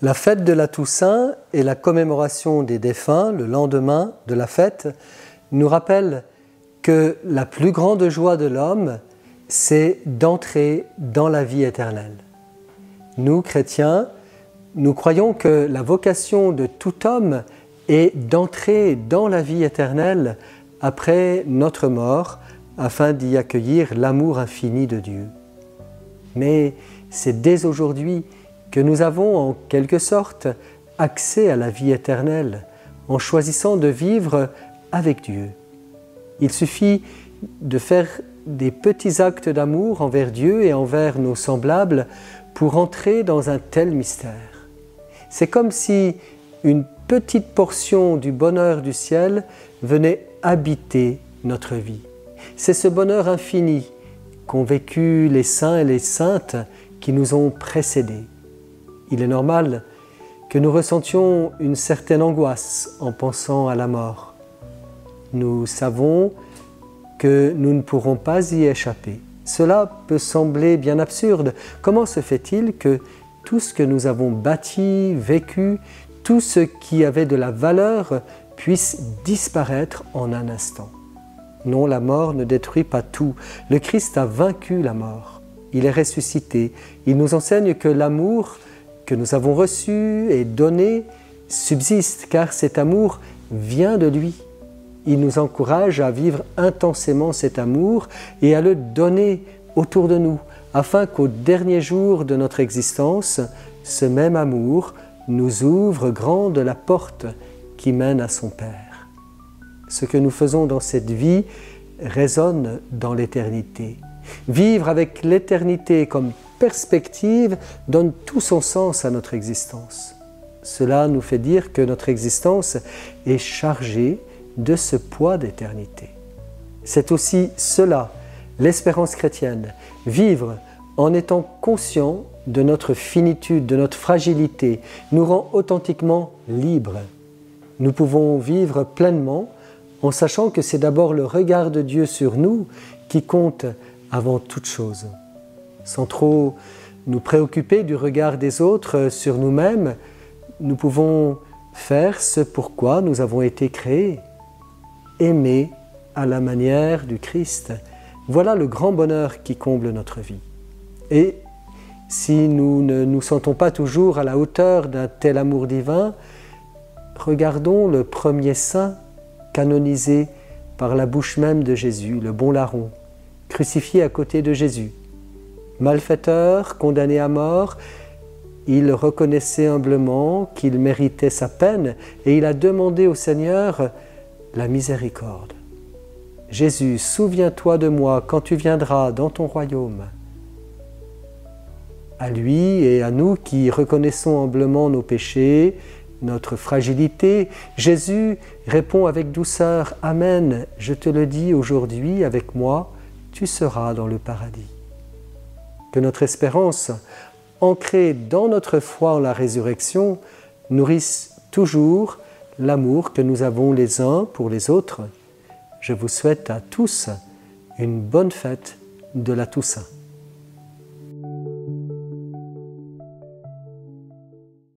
La fête de la Toussaint et la commémoration des défunts, le lendemain de la fête, nous rappellent que la plus grande joie de l'homme, c'est d'entrer dans la vie éternelle. Nous, chrétiens, nous croyons que la vocation de tout homme est d'entrer dans la vie éternelle après notre mort, afin d'y accueillir l'amour infini de Dieu. Mais c'est dès aujourd'hui que nous avons en quelque sorte accès à la vie éternelle en choisissant de vivre avec Dieu. Il suffit de faire des petits actes d'amour envers Dieu et envers nos semblables pour entrer dans un tel mystère. C'est comme si une petite portion du bonheur du ciel venait habiter notre vie. C'est ce bonheur infini qu'ont vécu les saints et les saintes qui nous ont précédés. Il est normal que nous ressentions une certaine angoisse en pensant à la mort. Nous savons que nous ne pourrons pas y échapper. Cela peut sembler bien absurde. Comment se fait-il que tout ce que nous avons bâti, vécu, tout ce qui avait de la valeur puisse disparaître en un instant? Non, la mort ne détruit pas tout. Le Christ a vaincu la mort. Il est ressuscité. Il nous enseigne que l'amour que nous avons reçu et donné subsiste, car cet amour vient de lui. Il nous encourage à vivre intensément cet amour et à le donner autour de nous, afin qu'au dernier jour de notre existence, ce même amour nous ouvre grande la porte qui mène à son Père. Ce que nous faisons dans cette vie résonne dans l'éternité. Vivre avec l'éternité comme perspective donne tout son sens à notre existence. Cela nous fait dire que notre existence est chargée de ce poids d'éternité. C'est aussi cela, l'espérance chrétienne, vivre en étant conscient de notre finitude, de notre fragilité, nous rend authentiquement libres. Nous pouvons vivre pleinement en sachant que c'est d'abord le regard de Dieu sur nous qui compte avant toute chose. Sans trop nous préoccuper du regard des autres sur nous-mêmes, nous pouvons faire ce pourquoi nous avons été créés, aimer à la manière du Christ. Voilà le grand bonheur qui comble notre vie. Et si nous ne nous sentons pas toujours à la hauteur d'un tel amour divin, regardons le premier saint canonisé par la bouche même de Jésus, le bon larron, crucifié à côté de Jésus. Malfaiteur, condamné à mort, il reconnaissait humblement qu'il méritait sa peine et il a demandé au Seigneur la miséricorde. Jésus, souviens-toi de moi quand tu viendras dans ton royaume. À lui et à nous qui reconnaissons humblement nos péchés, notre fragilité, Jésus répond avec douceur « Amen, je te le dis aujourd'hui, avec moi, tu seras dans le paradis. » Que notre espérance, ancrée dans notre foi en la résurrection, nourrisse toujours l'amour que nous avons les uns pour les autres. Je vous souhaite à tous une bonne fête de la Toussaint.